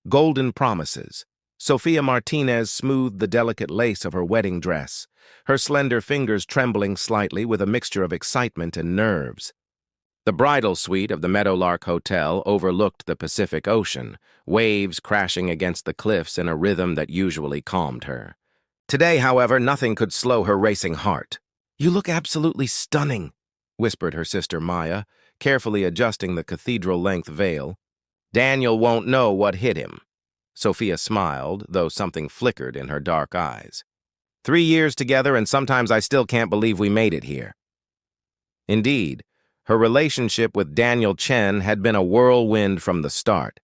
Golden promises. Sophia Martinez smoothed the delicate lace of her wedding dress, her slender fingers trembling slightly with a mixture of excitement and nerves. The bridal suite of the Meadowlark Hotel overlooked the Pacific Ocean, waves crashing against the cliffs in a rhythm that usually calmed her. Today, however, nothing could slow her racing heart. "You look absolutely stunning," whispered her sister Maya, carefully adjusting the cathedral-length veil. "Daniel won't know what hit him." Sophia smiled, though something flickered in her dark eyes. 3 years together, and sometimes I still can't believe we made it here. Indeed, her relationship with Daniel Chen had been a whirlwind from the start.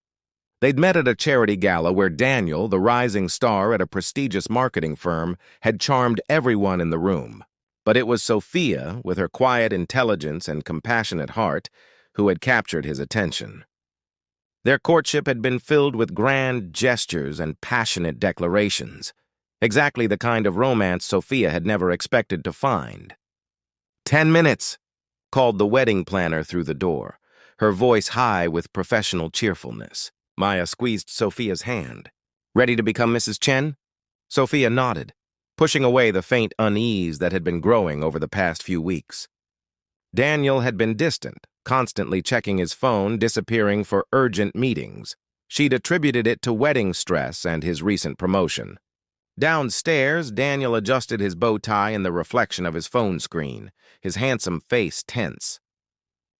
They'd met at a charity gala where Daniel, the rising star at a prestigious marketing firm, had charmed everyone in the room. But it was Sophia, with her quiet intelligence and compassionate heart, who had captured his attention. Their courtship had been filled with grand gestures and passionate declarations, exactly the kind of romance Sophia had never expected to find. 10 minutes, called the wedding planner through the door, her voice high with professional cheerfulness. Maya squeezed Sophia's hand. "Ready to become Mrs. Chen?" Sophia nodded, pushing away the faint unease that had been growing over the past few weeks. Daniel had been distant, constantly checking his phone, disappearing for urgent meetings. She'd attributed it to wedding stress and his recent promotion. Downstairs, Daniel adjusted his bow tie in the reflection of his phone screen, his handsome face tense.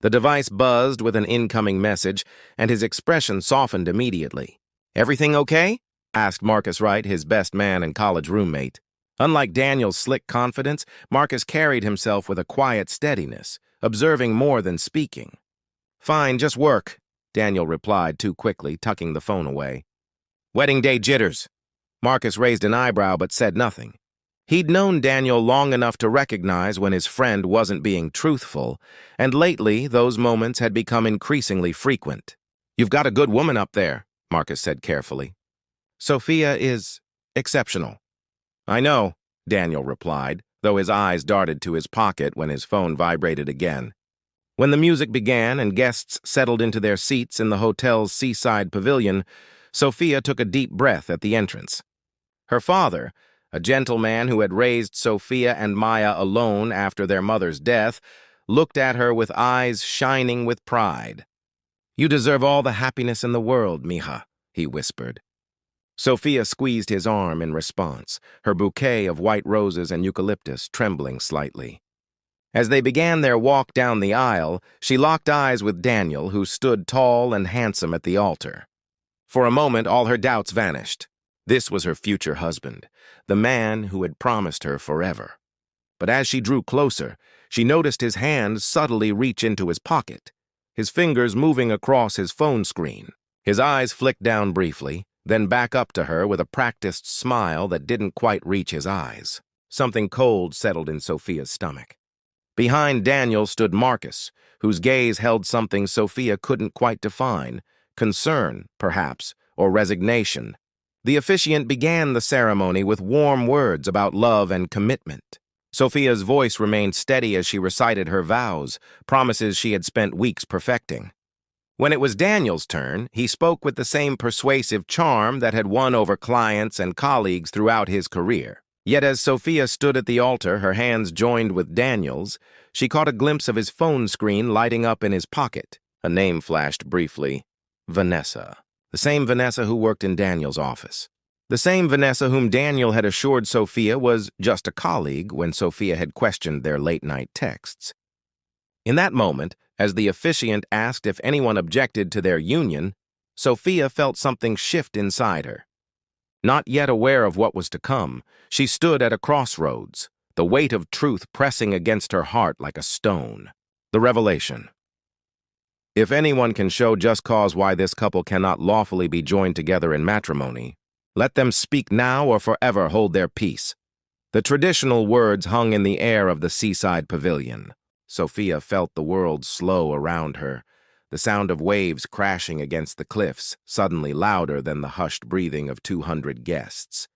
The device buzzed with an incoming message, and his expression softened immediately. "Everything okay?" asked Marcus Wright, his best man and college roommate. Unlike Daniel's slick confidence, Marcus carried himself with a quiet steadiness, observing more than speaking. "Fine, just work," Daniel replied too quickly, tucking the phone away. "Wedding day jitters." Marcus raised an eyebrow but said nothing. He'd known Daniel long enough to recognize when his friend wasn't being truthful, and lately those moments had become increasingly frequent. "You've got a good woman up there," Marcus said carefully. "Sophia is exceptional." "I know," Daniel replied, though his eyes darted to his pocket when his phone vibrated again. When the music began and guests settled into their seats in the hotel's seaside pavilion, Sophia took a deep breath at the entrance. Her father, a gentleman who had raised Sophia and Maya alone after their mother's death, looked at her with eyes shining with pride. "You deserve all the happiness in the world, mija," he whispered. Sophia squeezed his arm in response, her bouquet of white roses and eucalyptus trembling slightly. As they began their walk down the aisle, she locked eyes with Daniel, who stood tall and handsome at the altar. For a moment, all her doubts vanished. This was her future husband, the man who had promised her forever. But as she drew closer, she noticed his hand subtly reach into his pocket, his fingers moving across his phone screen. His eyes flicked down briefly, then back up to her with a practiced smile that didn't quite reach his eyes. Something cold settled in Sophia's stomach. Behind Daniel stood Marcus, whose gaze held something Sophia couldn't quite define, concern, perhaps, or resignation. The officiant began the ceremony with warm words about love and commitment. Sophia's voice remained steady as she recited her vows, promises she had spent weeks perfecting. When it was Daniel's turn, he spoke with the same persuasive charm that had won over clients and colleagues throughout his career. Yet as Sophia stood at the altar, her hands joined with Daniel's, she caught a glimpse of his phone screen lighting up in his pocket. A name flashed briefly. Vanessa. The same Vanessa who worked in Daniel's office. The same Vanessa whom Daniel had assured Sophia was just a colleague when Sophia had questioned their late-night texts. In that moment, as the officiant asked if anyone objected to their union, Sophia felt something shift inside her. Not yet aware of what was to come, she stood at a crossroads, the weight of truth pressing against her heart like a stone. The revelation. If anyone can show just cause why this couple cannot lawfully be joined together in matrimony, let them speak now or forever hold their peace. The traditional words hung in the air of the seaside pavilion. Sophia felt the world slow around her, the sound of waves crashing against the cliffs, suddenly louder than the hushed breathing of 200 guests.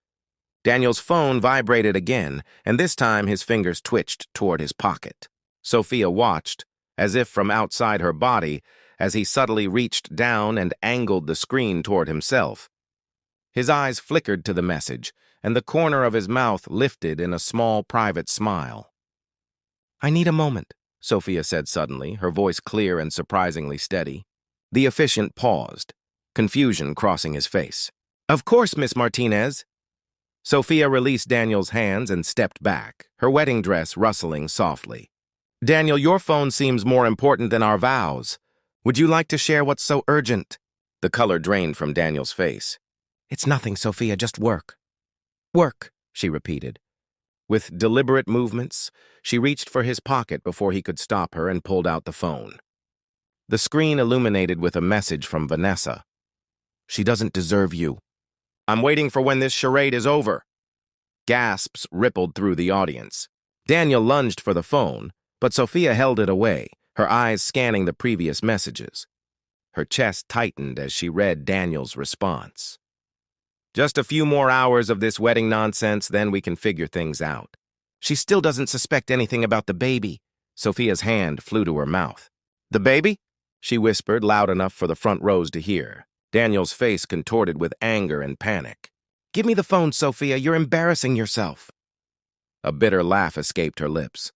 Daniel's phone vibrated again, and this time his fingers twitched toward his pocket. Sophia watched, as if from outside her body, as he subtly reached down and angled the screen toward himself. His eyes flickered to the message, and the corner of his mouth lifted in a small, private smile. "I need a moment," Sophia said suddenly, her voice clear and surprisingly steady. The officiant paused, confusion crossing his face. "Of course, Miss Martinez." Sophia released Daniel's hands and stepped back, her wedding dress rustling softly. "Daniel, your phone seems more important than our vows. Would you like to share what's so urgent?" The color drained from Daniel's face. "It's nothing, Sophia, just work." "Work," she repeated. With deliberate movements, she reached for his pocket before he could stop her and pulled out the phone. The screen illuminated with a message from Vanessa. "She doesn't deserve you. I'm waiting for when this charade is over." Gasps rippled through the audience. Daniel lunged for the phone, but Sophia held it away, her eyes scanning the previous messages. Her chest tightened as she read Daniel's response. "Just a few more hours of this wedding nonsense, then we can figure things out." "She still doesn't suspect anything about the baby." Sophia's hand flew to her mouth. "The baby?" she whispered, loud enough for the front rows to hear. Daniel's face contorted with anger and panic. "Give me the phone, Sophia. You're embarrassing yourself." A bitter laugh escaped her lips.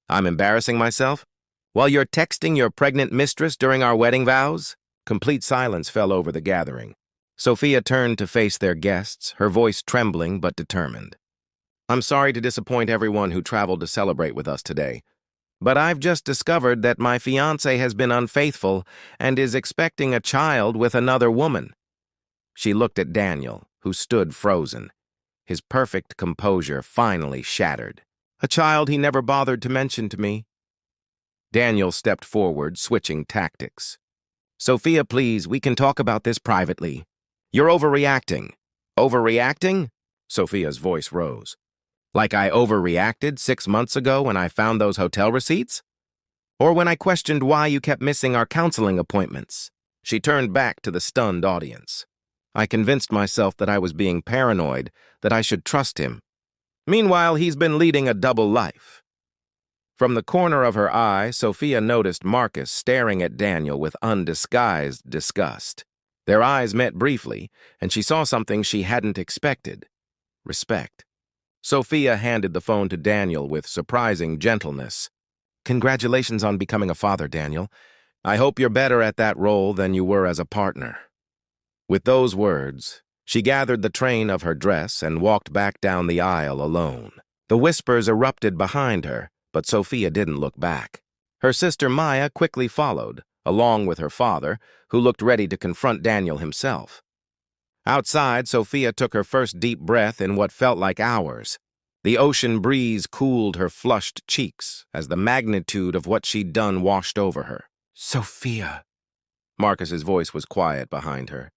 "I'm embarrassing myself? While you're texting your pregnant mistress during our wedding vows?" Complete silence fell over the gathering. Sophia turned to face their guests, her voice trembling but determined. "I'm sorry to disappoint everyone who traveled to celebrate with us today, but I've just discovered that my fiancé has been unfaithful and is expecting a child with another woman." She looked at Daniel, who stood frozen, his perfect composure finally shattered. "A child he never bothered to mention to me." Daniel stepped forward, switching tactics. "Sophia, please, we can talk about this privately. You're overreacting." "Overreacting?" Sophia's voice rose. "Like I overreacted 6 months ago when I found those hotel receipts? Or when I questioned why you kept missing our counseling appointments?" She turned back to the stunned audience. "I convinced myself that I was being paranoid, that I should trust him. Meanwhile, he's been leading a double life." From the corner of her eye, Sophia noticed Marcus staring at Daniel with undisguised disgust. Their eyes met briefly, and she saw something she hadn't expected: respect. Sophia handed the phone to Daniel with surprising gentleness. "Congratulations on becoming a father, Daniel. I hope you're better at that role than you were as a partner." With those words, she gathered the train of her dress and walked back down the aisle alone. The whispers erupted behind her, but Sophia didn't look back. Her sister Maya quickly followed, along with her father, who looked ready to confront Daniel himself. Outside, Sophia took her first deep breath in what felt like hours. The ocean breeze cooled her flushed cheeks as the magnitude of what she'd done washed over her. "Sophia." Marcus's voice was quiet behind her.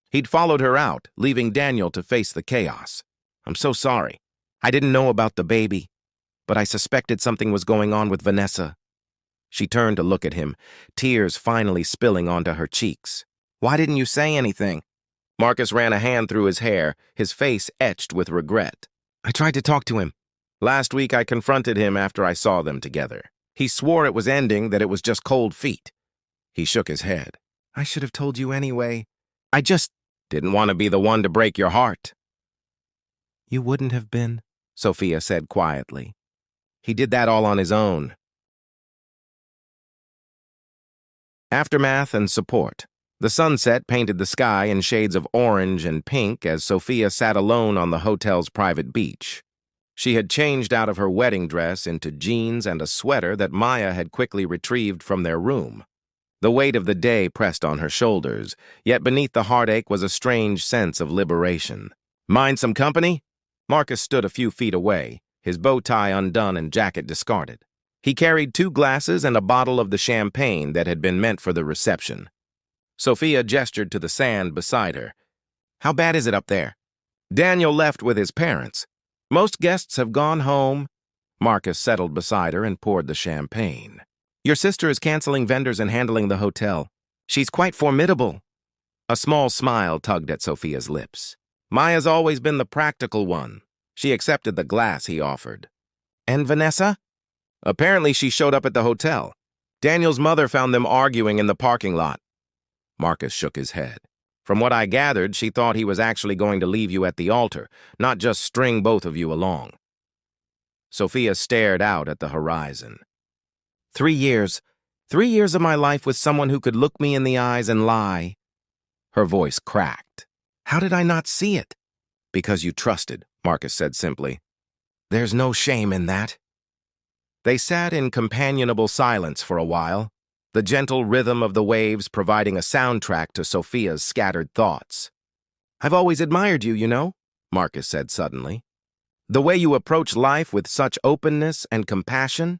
He'd followed her out, leaving Daniel to face the chaos. "I'm so sorry. I didn't know about the baby, but I suspected something was going on with Vanessa." She turned to look at him, tears finally spilling onto her cheeks. "Why didn't you say anything?" Marcus ran a hand through his hair, his face etched with regret. "I tried to talk to him. Last week I confronted him after I saw them together. He swore it was ending, that it was just cold feet." He shook his head. "I should have told you anyway. I just didn't want to be the one to break your heart." "You wouldn't have been," Sophia said quietly. "He did that all on his own." Aftermath and support. The sunset painted the sky in shades of orange and pink as Sophia sat alone on the hotel's private beach. She had changed out of her wedding dress into jeans and a sweater that Maya had quickly retrieved from their room. The weight of the day pressed on her shoulders, yet beneath the heartache was a strange sense of liberation. "Mind some company?" Marcus stood a few feet away, his bow tie undone and jacket discarded. He carried 2 glasses and a bottle of the champagne that had been meant for the reception. Sophia gestured to the sand beside her. "How bad is it up there?" Daniel left with his parents. "Most guests have gone home." Marcus settled beside her and poured the champagne. "Your sister is canceling vendors and handling the hotel. She's quite formidable." A small smile tugged at Sophia's lips. "Maya's always been the practical one." She accepted the glass he offered. "And Vanessa?" "Apparently she showed up at the hotel. Daniel's mother found them arguing in the parking lot." Marcus shook his head. From what I gathered, she thought he was actually going to leave you at the altar, not just string both of you along. Sophia stared out at the horizon. 3 years. 3 years of my life with someone who could look me in the eyes and lie. Her voice cracked. How did I not see it? Because you trusted, Marcus said simply. There's no shame in that. They sat in companionable silence for a while, the gentle rhythm of the waves providing a soundtrack to Sophia's scattered thoughts. I've always admired you, you know, Marcus said suddenly. The way you approach life with such openness and compassion.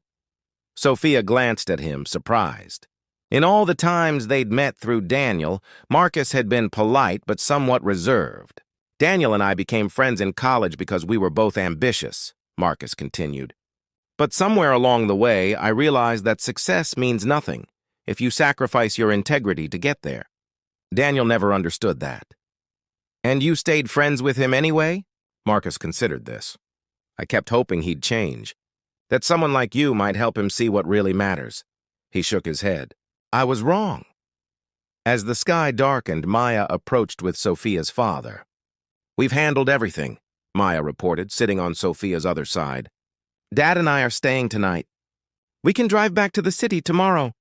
Sophia glanced at him, surprised. In all the times they'd met through Daniel, Marcus had been polite but somewhat reserved. Daniel and I became friends in college because we were both ambitious, Marcus continued. But somewhere along the way, I realized that success means nothing if you sacrifice your integrity to get there. Daniel never understood that. And you stayed friends with him anyway? Marcus considered this. I kept hoping he'd change, that someone like you might help him see what really matters. He shook his head. I was wrong. As the sky darkened, Maya approached with Sophia's father. We've handled everything, Maya reported, sitting on Sophia's other side. Dad and I are staying tonight. We can drive back to the city tomorrow.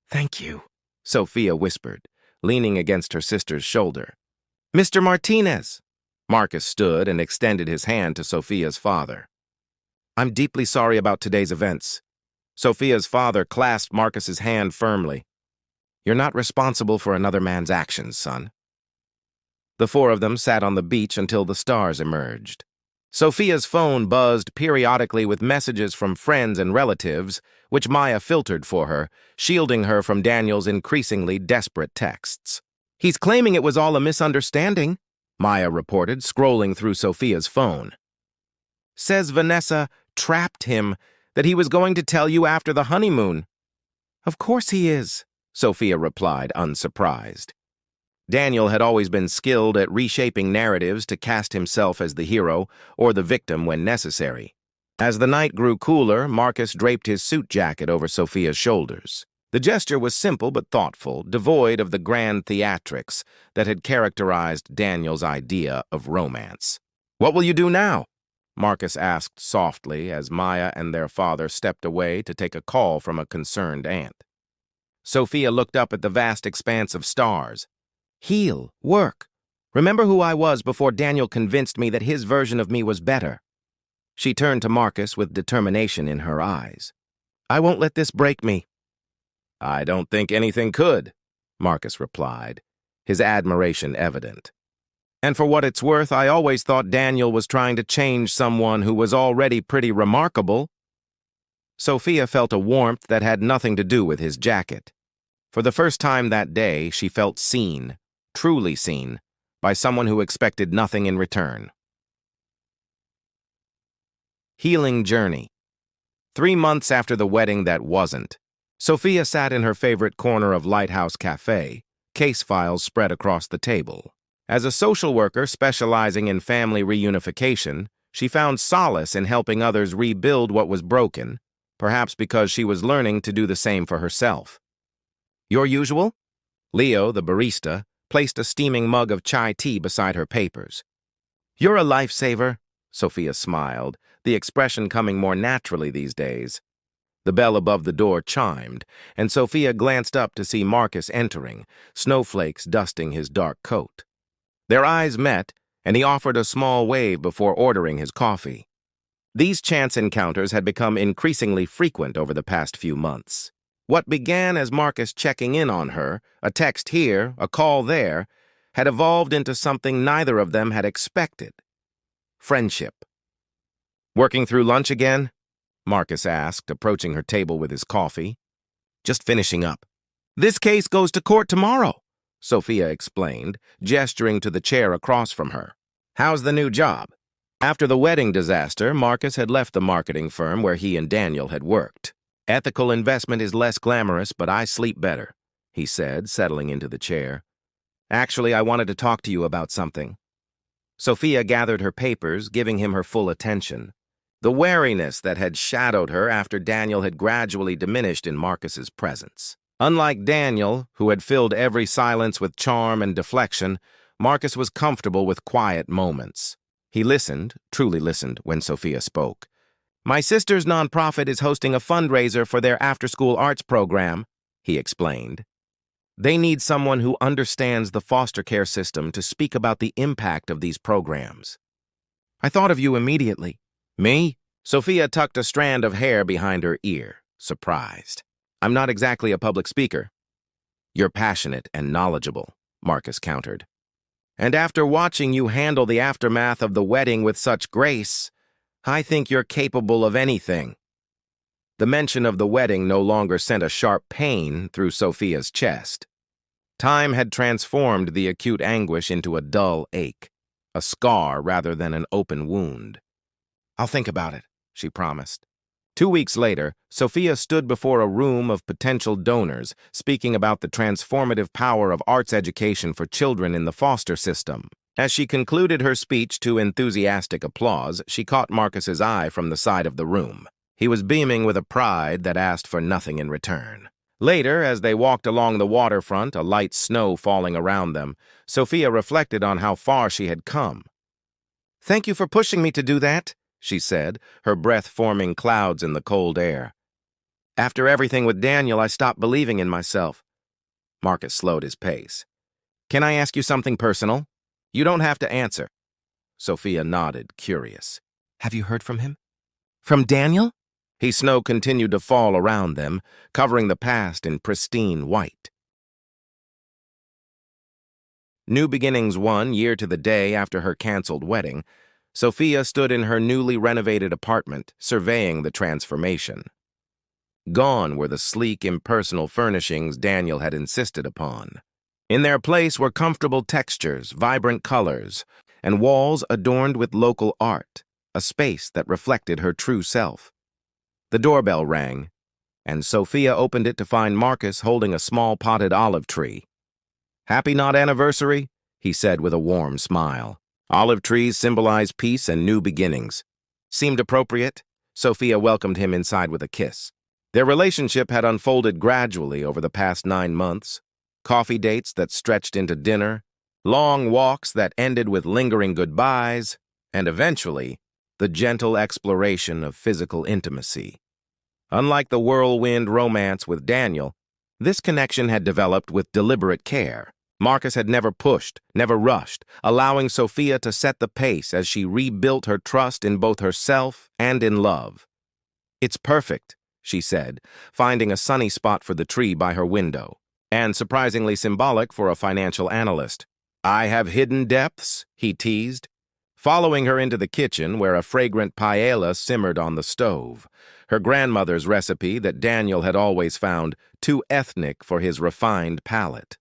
Thank you, Sophia whispered, leaning against her sister's shoulder. Mr. Martinez. Marcus stood and extended his hand to Sophia's father. I'm deeply sorry about today's events. Sophia's father clasped Marcus's hand firmly. You're not responsible for another man's actions, son. The four of them sat on the beach until the stars emerged. Sophia's phone buzzed periodically with messages from friends and relatives, which Maya filtered for her, shielding her from Daniel's increasingly desperate texts. He's claiming it was all a misunderstanding, Maya reported, scrolling through Sophia's phone. Says Vanessa trapped him, that he was going to tell you after the honeymoon. Of course he is, Sophia replied, unsurprised. Daniel had always been skilled at reshaping narratives to cast himself as the hero or the victim when necessary. As the night grew cooler, Marcus draped his suit jacket over Sophia's shoulders. The gesture was simple but thoughtful, devoid of the grand theatrics that had characterized Daniel's idea of romance. What will you do now? Marcus asked softly as Maya and their father stepped away to take a call from a concerned aunt. Sophia looked up at the vast expanse of stars. Heal, work. Remember who I was before Daniel convinced me that his version of me was better. She turned to Marcus with determination in her eyes. I won't let this break me. I don't think anything could, Marcus replied, his admiration evident. And for what it's worth, I always thought Daniel was trying to change someone who was already pretty remarkable. Sophia felt a warmth that had nothing to do with his jacket. For the first time that day, she felt seen, truly seen, by someone who expected nothing in return. Healing journey. 3 months after the wedding that wasn't, Sophia sat in her favorite corner of Lighthouse Cafe, case files spread across the table. As a social worker specializing in family reunification, she found solace in helping others rebuild what was broken, perhaps because she was learning to do the same for herself. Your usual? Leo, the barista, placed a steaming mug of chai tea beside her papers. You're a lifesaver, Sophia smiled, the expression coming more naturally these days. The bell above the door chimed, and Sophia glanced up to see Marcus entering, snowflakes dusting his dark coat. Their eyes met, and he offered a small wave before ordering his coffee. These chance encounters had become increasingly frequent over the past few months. What began as Marcus checking in on her, a text here, a call there, had evolved into something neither of them had expected. Friendship. Working through lunch again? Marcus asked, approaching her table with his coffee. Just finishing up. This case goes to court tomorrow, Sophia explained, gesturing to the chair across from her. How's the new job? After the wedding disaster, Marcus had left the marketing firm where he and Daniel had worked. Ethical investment is less glamorous, but I sleep better, he said, settling into the chair. Actually, I wanted to talk to you about something. Sophia gathered her papers, giving him her full attention. The wariness that had shadowed her after Daniel had gradually diminished in Marcus's presence. Unlike Daniel, who had filled every silence with charm and deflection, Marcus was comfortable with quiet moments. He listened, truly listened, when Sophia spoke. "My sister's nonprofit is hosting a fundraiser for their after-school arts program," he explained. "They need someone who understands the foster care system to speak about the impact of these programs. I thought of you immediately." "Me?" Sophia tucked a strand of hair behind her ear, surprised. "I'm not exactly a public speaker." "You're passionate and knowledgeable," Marcus countered. "And after watching you handle the aftermath of the wedding with such grace, I think you're capable of anything." The mention of the wedding no longer sent a sharp pain through Sophia's chest. Time had transformed the acute anguish into a dull ache, a scar rather than an open wound. "I'll think about it," she promised. 2 weeks later, Sophia stood before a room of potential donors, speaking about the transformative power of arts education for children in the foster system. As she concluded her speech to enthusiastic applause, she caught Marcus's eye from the side of the room. He was beaming with a pride that asked for nothing in return. Later, as they walked along the waterfront, a light snow falling around them, Sophia reflected on how far she had come. "Thank you for pushing me to do that," she said, her breath forming clouds in the cold air. "After everything with Daniel, I stopped believing in myself." Marcus slowed his pace. "Can I ask you something personal?" "You don't have to answer." Sophia nodded, curious. "Have you heard from him?" "From Daniel?" Snow continued to fall around them, covering the past in pristine white. New beginnings 1 year to the day after her canceled wedding, Sophia stood in her newly renovated apartment, surveying the transformation. Gone were the sleek, impersonal furnishings Daniel had insisted upon. In their place were comfortable textures, vibrant colors, and walls adorned with local art, a space that reflected her true self. The doorbell rang, and Sophia opened it to find Marcus holding a small potted olive tree. "Happy not anniversary?" he said with a warm smile. Olive trees symbolize peace and new beginnings. Seemed appropriate. Sophia welcomed him inside with a kiss. Their relationship had unfolded gradually over the past 9 months. Coffee dates that stretched into dinner, long walks that ended with lingering goodbyes, and eventually, the gentle exploration of physical intimacy. Unlike the whirlwind romance with Daniel, this connection had developed with deliberate care. Marcus had never pushed, never rushed, allowing Sophia to set the pace as she rebuilt her trust in both herself and in love. "It's perfect," she said, finding a sunny spot for the tree by her window, and surprisingly symbolic for a financial analyst. "I have hidden depths," he teased, following her into the kitchen where a fragrant paella simmered on the stove, her grandmother's recipe that Daniel had always found too ethnic for his refined palate.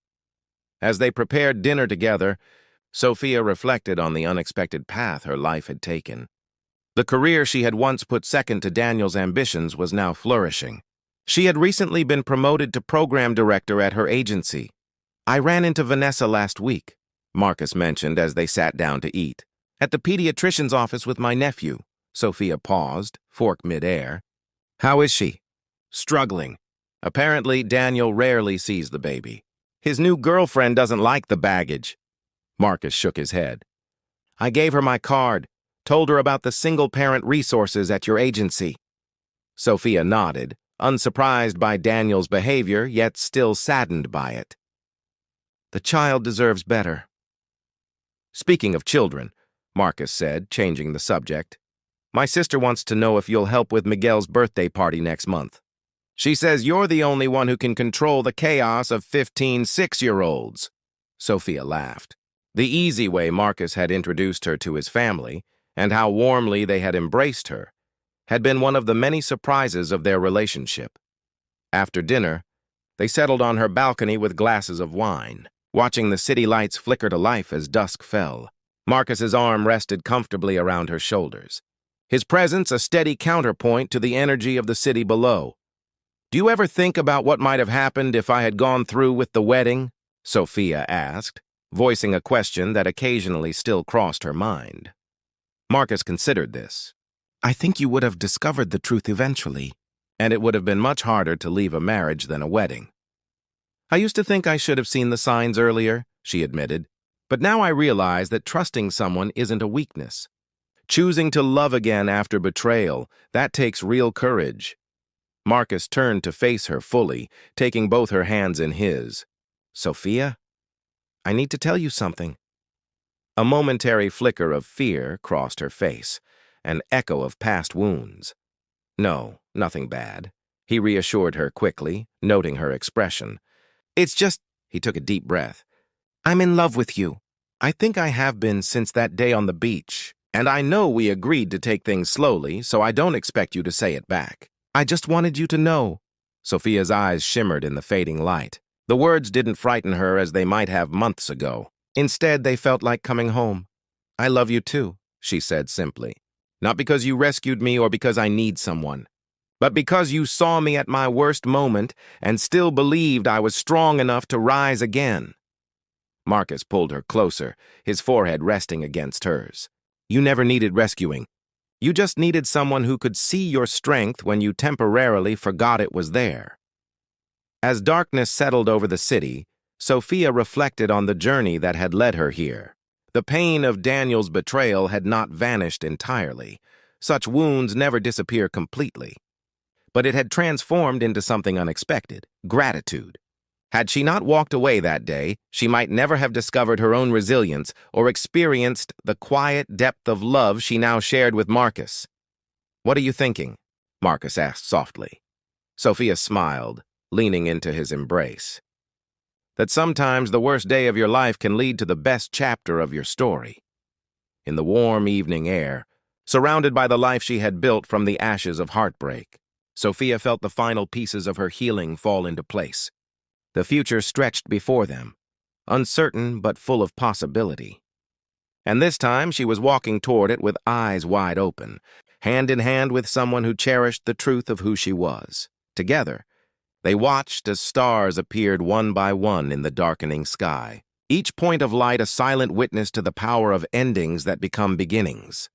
As they prepared dinner together, Sophia reflected on the unexpected path her life had taken. The career she had once put second to Daniel's ambitions was now flourishing. She had recently been promoted to program director at her agency. "I ran into Vanessa last week," Marcus mentioned as they sat down to eat. "At the pediatrician's office with my nephew." Sophia paused, fork midair. "How is she?" "Struggling. Apparently, Daniel rarely sees the baby. His new girlfriend doesn't like the baggage." Marcus shook his head. "I gave her my card, told her about the single-parent resources at your agency." Sophia nodded, unsurprised by Daniel's behavior, yet still saddened by it. "The child deserves better." "Speaking of children," Marcus said, changing the subject, "my sister wants to know if you'll help with Miguel's birthday party next month. She says you're the only one who can control the chaos of 15 6-year-olds. Sophia laughed. The easy way Marcus had introduced her to his family, and how warmly they had embraced her, had been one of the many surprises of their relationship. After dinner, they settled on her balcony with glasses of wine, watching the city lights flicker to life as dusk fell. Marcus's arm rested comfortably around her shoulders, his presence a steady counterpoint to the energy of the city below. "Do you ever think about what might have happened if I had gone through with the wedding?" Sophia asked, voicing a question that occasionally still crossed her mind. Marcus considered this. "I think you would have discovered the truth eventually, and it would have been much harder to leave a marriage than a wedding." I used to think I should have seen the signs earlier, she admitted. But now I realize that trusting someone isn't a weakness. Choosing to love again after betrayal, that takes real courage. Marcus turned to face her fully, taking both her hands in his. Sophia, I need to tell you something. A momentary flicker of fear crossed her face, an echo of past wounds. No, nothing bad. He reassured her quickly, noting her expression. It's just, he took a deep breath. I'm in love with you. I think I have been since that day on the beach, and I know we agreed to take things slowly, so I don't expect you to say it back. I just wanted you to know. Sophia's eyes shimmered in the fading light. The words didn't frighten her as they might have months ago. Instead, they felt like coming home. I love you too, she said simply. Not because you rescued me or because I need someone, but because you saw me at my worst moment and still believed I was strong enough to rise again. Marcus pulled her closer, his forehead resting against hers. You never needed rescuing. You just needed someone who could see your strength when you temporarily forgot it was there. As darkness settled over the city, Sophia reflected on the journey that had led her here. The pain of Daniel's betrayal had not vanished entirely. Such wounds never disappear completely. But it had transformed into something unexpected, gratitude. Had she not walked away that day, she might never have discovered her own resilience or experienced the quiet depth of love she now shared with Marcus. What are you thinking? Marcus asked softly. Sophia smiled, leaning into his embrace. That sometimes the worst day of your life can lead to the best chapter of your story. In the warm evening air, surrounded by the life she had built from the ashes of heartbreak, Sophia felt the final pieces of her healing fall into place. The future stretched before them, uncertain but full of possibility. And this time she was walking toward it with eyes wide open, hand in hand with someone who cherished the truth of who she was. Together, they watched as stars appeared one by one in the darkening sky, each point of light a silent witness to the power of endings that become beginnings.